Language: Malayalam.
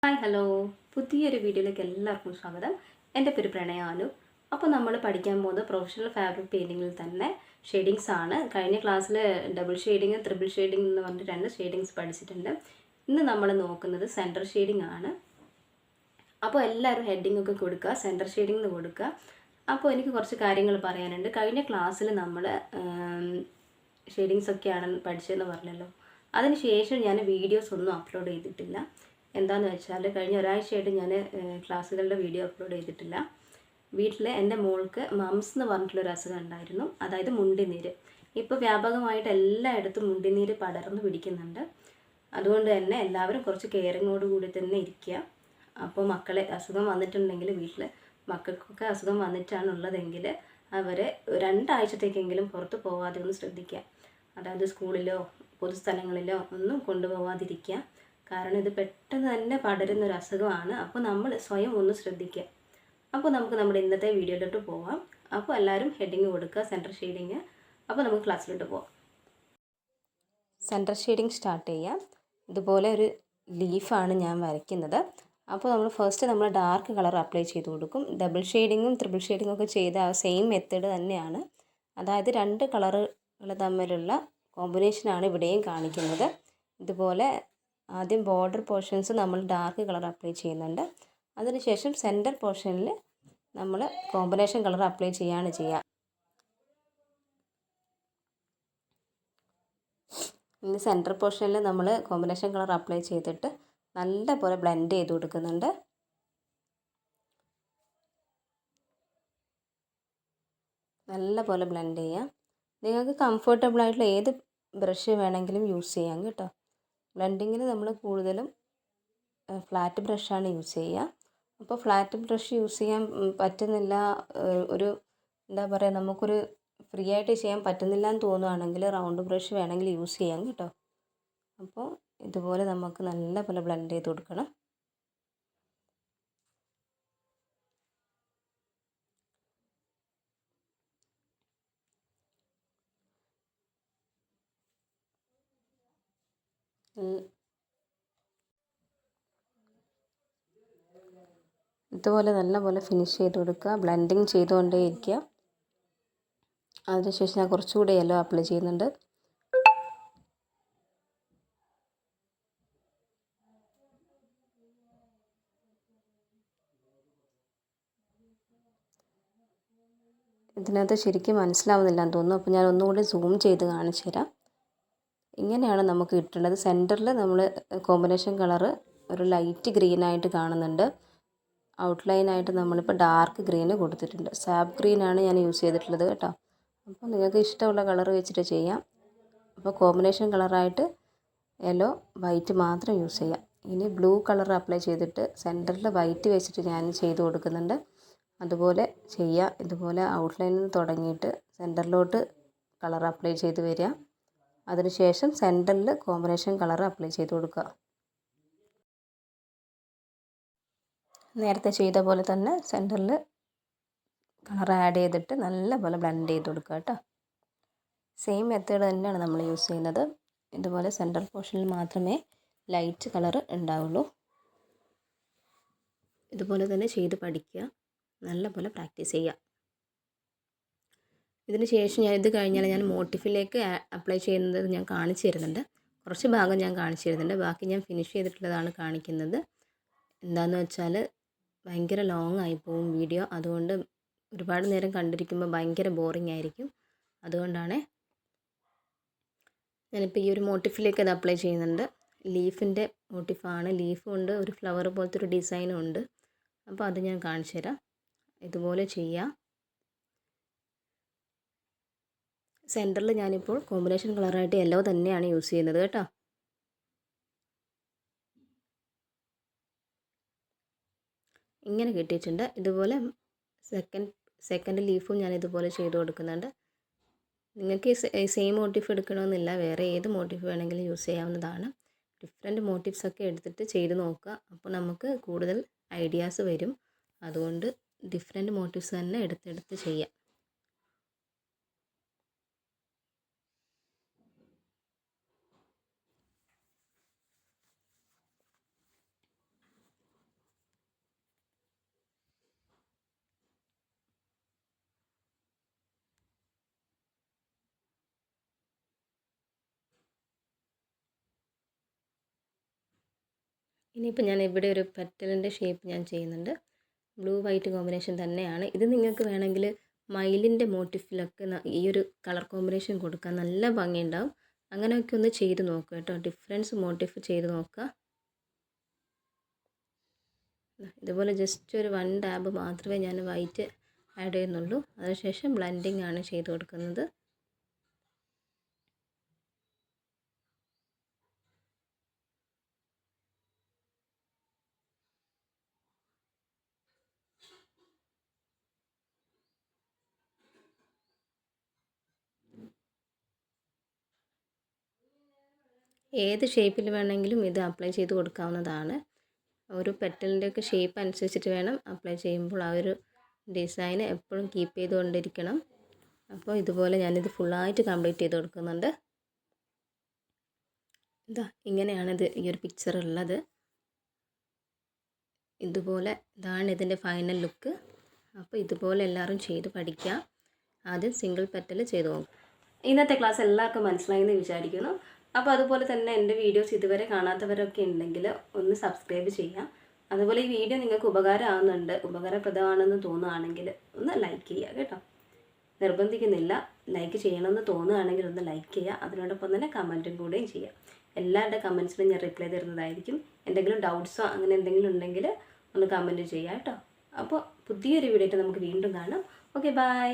ഹായ് ഹലോ പുതിയൊരു വീഡിയോയിലേക്ക് എല്ലാവർക്കും സ്വാഗതം. എൻ്റെ പേര് പ്രണയാനു. അപ്പോൾ നമ്മൾ പഠിക്കാൻ പോകുന്നത് പ്രൊഫഷണൽ ഫാബ്രിക് പെയിൻറ്റിങ്ങിൽ തന്നെ ഷെയ്ഡിങ്സ് ആണ്. കഴിഞ്ഞ ക്ലാസ്സിൽ ഡബിൾ ഷെയ്ഡിങ് ട്രിപ്പിൾ ഷെയ്ഡിങ് എന്ന് പറഞ്ഞിട്ട് 2 ഷെയ്ഡിങ്സ് പഠിച്ചിട്ടുണ്ട്. ഇന്ന് നമ്മൾ നോക്കുന്നത് സെൻറ്റർ ഷെയ്ഡിങ് ആണ്. അപ്പോൾ എല്ലാവരും ഹെഡിങ് ഒക്കെ കൊടുക്കുക, സെൻറ്റർ ഷെയ്ഡിങ് എന്ന് കൊടുക്കുക. അപ്പോൾ എനിക്ക് കുറച്ച് കാര്യങ്ങൾ പറയാനുണ്ട്. കഴിഞ്ഞ ക്ലാസ്സിൽ നമ്മൾ ഷെയ്ഡിങ്സ് ഒക്കെയാണ് പഠിച്ചതെന്ന് പറഞ്ഞല്ലോ. അതിനുശേഷം ഞാൻ വീഡിയോസ് ഒന്നും അപ്ലോഡ് ചെയ്തിട്ടില്ല. എന്താണെന്ന് വെച്ചാൽ കഴിഞ്ഞ ഒരാഴ്ചയായിട്ട് ഞാൻ ക്ലാസ്സുകളുടെ വീഡിയോ അപ്ലോഡ് ചെയ്തിട്ടില്ല. വീട്ടിൽ എൻ്റെ മോൾക്ക് മംസ് എന്ന് പറഞ്ഞിട്ടുള്ളൊരു അസുഖം ഉണ്ടായിരുന്നു, അതായത് മുണ്ടിനീര്. ഇപ്പോൾ വ്യാപകമായിട്ട് എല്ലായിടത്തും മുണ്ടിനീര് പടർന്നു പിടിക്കുന്നുണ്ട്. അതുകൊണ്ട് തന്നെ എല്ലാവരും കുറച്ച് കെയറിങ്ങോട് കൂടി തന്നെ ഇരിക്കുക. അപ്പോൾ മക്കളെ അസുഖം വന്നിട്ടുണ്ടെങ്കിൽ വീട്ടിൽ മക്കൾക്കൊക്കെ അസുഖം വന്നിട്ടാണുള്ളതെങ്കിൽ അവർ 2 ആഴ്ചത്തേക്കെങ്കിലും പുറത്ത് പോകാതെ ഒന്ന് ശ്രദ്ധിക്കുക. അതായത് സ്കൂളിലോ പൊതുസ്ഥലങ്ങളിലോ ഒന്നും കൊണ്ടുപോകാതിരിക്കുക. കാരണം ഇത് പെട്ടെന്ന് തന്നെ പടരുന്നൊരു അസുഖമാണ്. അപ്പോൾ നമ്മൾ സ്വയം ഒന്ന് ശ്രദ്ധിക്കുക. അപ്പോൾ നമുക്ക് നമ്മുടെ ഇന്നത്തെ വീഡിയോയിലോട്ട് പോവാം. അപ്പോൾ എല്ലാവരും ഹെഡിങ് കൊടുക്കുക, സെൻറ്റർ ഷെയ്ഡിങ്. അപ്പോൾ നമുക്ക് ക്ലാസ്സിലോട്ട് പോവാം. സെൻറ്റർ ഷെയ്ഡിങ് സ്റ്റാർട്ട് ചെയ്യാം. ഇതുപോലെ ഒരു ലീഫാണ് ഞാൻ വരയ്ക്കുന്നത്. അപ്പോൾ നമ്മൾ ഡാർക്ക് കളർ അപ്ലൈ ചെയ്ത് കൊടുക്കും. ഡബിൾ ഷെയ്ഡിങ്ങും ട്രിപ്പിൾ ഷെയ്ഡിങ്ങും ഒക്കെ ചെയ്ത ആ സെയിം മെത്തേഡ് തന്നെയാണ്. അതായത് 2 കളറുകൾ തമ്മിലുള്ള കോമ്പിനേഷനാണ് ഇവിടെയും കാണിക്കുന്നത്. ഇതുപോലെ ആദ്യം ബോർഡർ പോർഷൻസ് നമ്മൾ ഡാർക്ക് കളർ അപ്ലൈ ചെയ്യുന്നുണ്ട്. അതിനുശേഷം സെൻറ്റർ പോർഷനിൽ നമ്മൾ കോമ്പിനേഷൻ കളർ അപ്ലൈ ചെയ്യുക. ഇനി സെൻറ്റർ പോർഷനിൽ നമ്മൾ കോമ്പിനേഷൻ കളർ അപ്ലൈ ചെയ്തിട്ട് നല്ലപോലെ ബ്ലെൻഡ് ചെയ്ത് കൊടുക്കുന്നുണ്ട്. നല്ലപോലെ ബ്ലെൻഡ് ചെയ്യാം. നിങ്ങൾക്ക് കംഫർട്ടബിൾ ആയിട്ടുള്ള ഏത് ബ്രഷ് വേണമെങ്കിലും യൂസ് ചെയ്യാം കേട്ടോ. ബ്ലെൻഡിങ്ങിന് നമ്മൾ കൂടുതലും ഫ്ലാറ്റ് ബ്രഷാണ് യൂസ് ചെയ്യുക. അപ്പോൾ ഫ്ലാറ്റ് ബ്രഷ് യൂസ് ചെയ്യാൻ പറ്റുന്നില്ല, എന്താ പറയുക, നമുക്കൊരു ഫ്രീ ആയിട്ട് ചെയ്യാൻ പറ്റുന്നില്ല എന്ന് തോന്നുകയാണെങ്കിൽ റൗണ്ട് ബ്രഷ് വേണമെങ്കിൽ യൂസ് ചെയ്യാം കേട്ടോ. അപ്പോൾ ഇതുപോലെ നമുക്ക് നല്ലപോലെ ബ്ലെൻഡ് ചെയ്ത് കൊടുക്കണം. ഇതുപോലെ നല്ലപോലെ ഫിനിഷ് ചെയ്ത് കൊടുക്കുക. ബ്ലെൻഡിങ് ചെയ്തുകൊണ്ടേ ഇരിക്കുക. അതിനുശേഷം ഞാൻ കുറച്ചുകൂടി യെല്ലോ അപ്ലൈ ചെയ്യുന്നുണ്ട്. ഇതിനകത്ത് ശരിക്കും മനസ്സിലാവുന്നില്ല എന്ന് തോന്നുന്നു. അപ്പോൾ ഞാൻ ഒന്നുകൂടി സൂം ചെയ്ത് കാണിച്ചു തരാം. ഇങ്ങനെയാണ് നമുക്ക് കിട്ടേണ്ടത്. സെൻറ്ററിൽ നമ്മൾ കോമ്പിനേഷൻ കളറ് ഒരു ലൈറ്റ് ഗ്രീനായിട്ട് കാണുന്നുണ്ട്. ഔട്ട്ലൈനായിട്ട് നമ്മളിപ്പോൾ ഡാർക്ക് ഗ്രീന് കൊടുത്തിട്ടുണ്ട്. സാബ് ഗ്രീനാണ് ഞാൻ യൂസ് ചെയ്തിട്ടുള്ളത് കേട്ടോ. അപ്പോൾ നിങ്ങൾക്ക് ഇഷ്ടമുള്ള കളർ വെച്ചിട്ട് ചെയ്യാം. അപ്പോൾ കോമ്പിനേഷൻ കളറായിട്ട് യെല്ലോ വൈറ്റ് മാത്രം യൂസ് ചെയ്യാം. ഇനി ബ്ലൂ കളർ അപ്ലൈ ചെയ്തിട്ട് സെൻറ്ററിൽ വൈറ്റ് വെച്ചിട്ട് ഞാൻ ചെയ്ത് കൊടുക്കുന്നുണ്ട്. അതുപോലെ ചെയ്യുക. ഇതുപോലെ ഔട്ട്ലൈനിൽ നിന്ന് തുടങ്ങിയിട്ട് സെൻറ്ററിലോട്ട് കളർ അപ്ലൈ ചെയ്ത് വരിക. അതിനുശേഷം സെൻറ്ററിൽ കോമ്പിനേഷൻ കളർ അപ്ലൈ ചെയ്ത് കൊടുക്കുക. നേരത്തെ ചെയ്ത പോലെ തന്നെ സെൻറ്ററിൽ കളർ ആഡ് ചെയ്തിട്ട് നല്ലപോലെ ബ്ലെൻഡ് ചെയ്ത് കൊടുക്കുക കേട്ടോ. സെയിം മെത്തേഡ് തന്നെയാണ് നമ്മൾ യൂസ് ചെയ്യുന്നത്. ഇതുപോലെ സെൻറ്റർ പോർഷനിൽ മാത്രമേ ലൈറ്റ് കളർ ഉണ്ടാവുള്ളൂ. ഇതുപോലെ തന്നെ ചെയ്ത് പഠിക്കുക, നല്ലപോലെ പ്രാക്ടീസ് ചെയ്യുക. ഇതിന് ശേഷം ഇത് കഴിഞ്ഞാൽ ഞാൻ മോട്ടിഫിലേക്ക് അപ്ലൈ ചെയ്യുന്നത് ഞാൻ കാണിച്ചു തരുന്നുണ്ട്. കുറച്ച് ഭാഗം ഞാൻ കാണിച്ചു തരുന്നുണ്ട്, ബാക്കി ഞാൻ ഫിനിഷ് ചെയ്തിട്ടുള്ളതാണ് കാണിക്കുന്നത്. എന്താണെന്ന് വെച്ചാൽ ഭയങ്കര ലോങ് ആയിപ്പോവും വീഡിയോ. അതുകൊണ്ട് ഒരുപാട് നേരം കണ്ടിരിക്കുമ്പോൾ ഭയങ്കര ബോറിംഗ് ആയിരിക്കും. അതുകൊണ്ടാണ് ഞാനിപ്പോൾ ഈ ഒരു മോട്ടിഫിലേക്ക് അത് അപ്ലൈ ചെയ്യുന്നുണ്ട്. ലീഫിൻ്റെ മോട്ടിഫാണ്. ലീഫ് കൊണ്ട് ഒരു ഫ്ലവർ പോലത്തെ ഒരു ഡിസൈനും ഉണ്ട്. അപ്പോൾ അത് ഞാൻ കാണിച്ചു തരാം. ഇതുപോലെ ചെയ്യുക. സെൻറ്ററിൽ ഞാനിപ്പോൾ കോമ്പിനേഷൻ കളറായിട്ട് യെല്ലോ തന്നെയാണ് യൂസ് ചെയ്യുന്നത് കേട്ടോ. ഇങ്ങനെ കിട്ടിയിട്ടുണ്ട്. ഇതുപോലെ സെക്കൻഡ് ലീഫും ഞാൻ ഇതുപോലെ ചെയ്ത് കൊടുക്കുന്നുണ്ട്. നിങ്ങൾക്ക് ഈ സെയിം മോട്ടീഫ് എടുക്കണമെന്നില്ല, വേറെ ഏത് മോട്ടീഫ് വേണമെങ്കിലും യൂസ് ചെയ്യാവുന്നതാണ്. ഡിഫറെൻറ്റ് മോട്ടീവ്സൊക്കെ എടുത്തിട്ട് ചെയ്ത് നോക്കുക. അപ്പോൾ നമുക്ക് കൂടുതൽ ഐഡിയാസ് വരും. അതുകൊണ്ട് ഡിഫറെൻറ്റ് മോട്ടീവ്സ് തന്നെ എടുത്തെടുത്ത് ചെയ്യാം. ഇനിയിപ്പോൾ ഞാൻ ഇവിടെ ഒരു പെറ്റലിൻ്റെ ഷേപ്പ് ഞാൻ ചെയ്യുന്നുണ്ട്. ബ്ലൂ വൈറ്റ് കോമ്പിനേഷൻ തന്നെയാണ് ഇത്. നിങ്ങൾക്ക് വേണമെങ്കിൽ മയിലിൻ്റെ മോട്ടിഫിലൊക്കെ ഈ ഒരു കളർ കോമ്പിനേഷൻ കൊടുക്കാൻ നല്ല ഭംഗിയുണ്ടാവും. അങ്ങനെയൊക്കെ ഒന്ന് ചെയ്ത് നോക്കുക കേട്ടോ. ഡിഫറൻസ് മോട്ടിഫ് ചെയ്ത് നോക്കുക. ഇതുപോലെ ജസ്റ്റ് ഒരു 1 ഡാബ് മാത്രമേ ഞാൻ വൈറ്റ് ആഡ് ചെയ്യുന്നുള്ളൂ. അതിനുശേഷം ബ്ലെൻഡിങ് ആണ് ചെയ്ത് കൊടുക്കുന്നത്. ഏത് ഷേപ്പിൽ വേണമെങ്കിലും ഇത് അപ്ലൈ ചെയ്ത് കൊടുക്കാവുന്നതാണ്. ഒരു പെറ്റലിൻ്റെയൊക്കെ ഷേപ്പ് അനുസരിച്ചിട്ട് വേണം അപ്ലൈ ചെയ്യുമ്പോൾ. ആ ഒരു ഡിസൈൻ എപ്പോഴും കീപ്പ് ചെയ്തുകൊണ്ടിരിക്കണം. അപ്പോൾ ഇതുപോലെ ഞാനിത് ഫുള്ളായിട്ട് കംപ്ലീറ്റ് ചെയ്ത് കൊടുക്കുന്നുണ്ട്. ഇതാ ഇങ്ങനെയാണിത് ഈ ഒരു പിക്ചർ ഉള്ളത്. ഇതുപോലെ ഇതാണ് ഇതിൻ്റെ ഫൈനൽ ലുക്ക്. അപ്പോൾ ഇതുപോലെ എല്ലാവരും ചെയ്ത് പഠിക്കുക. ആദ്യം സിംഗിൾ പെറ്റൽ ചെയ്ത് നോക്കും. ഇന്നത്തെ ക്ലാസ് എല്ലാവർക്കും മനസ്സിലായെന്ന് വിചാരിക്കുന്നു. അപ്പോൾ അതുപോലെ തന്നെ എൻ്റെ വീഡിയോസ് ഇതുവരെ കാണാത്തവരൊക്കെ ഉണ്ടെങ്കിൽ ഒന്ന് സബ്സ്ക്രൈബ് ചെയ്യാം. അതുപോലെ ഈ വീഡിയോ നിങ്ങൾക്ക് ഉപകാരപ്രദമാണെന്ന് തോന്നുകയാണെങ്കിൽ ഒന്ന് ലൈക്ക് ചെയ്യുക കേട്ടോ. നിർബന്ധിക്കുന്നില്ല, ലൈക്ക് ചെയ്യണമെന്ന് തോന്നുകയാണെങ്കിൽ ഒന്ന് ലൈക്ക് ചെയ്യുക. അതിനോടൊപ്പം തന്നെ കമൻറ്റും കൂടെയും ചെയ്യുക. എല്ലാവരുടെ കമൻസിനും ഞാൻ റിപ്ലൈ തരുന്നതായിരിക്കും. എന്തെങ്കിലും ഡൗട്ട്സോ അങ്ങനെ എന്തെങ്കിലും ഉണ്ടെങ്കിൽ ഒന്ന് കമൻറ്റ് ചെയ്യുക കേട്ടോ. അപ്പോൾ പുതിയൊരു വീഡിയോ ആയിട്ട് നമുക്ക് വീണ്ടും കാണാം. Okay, by.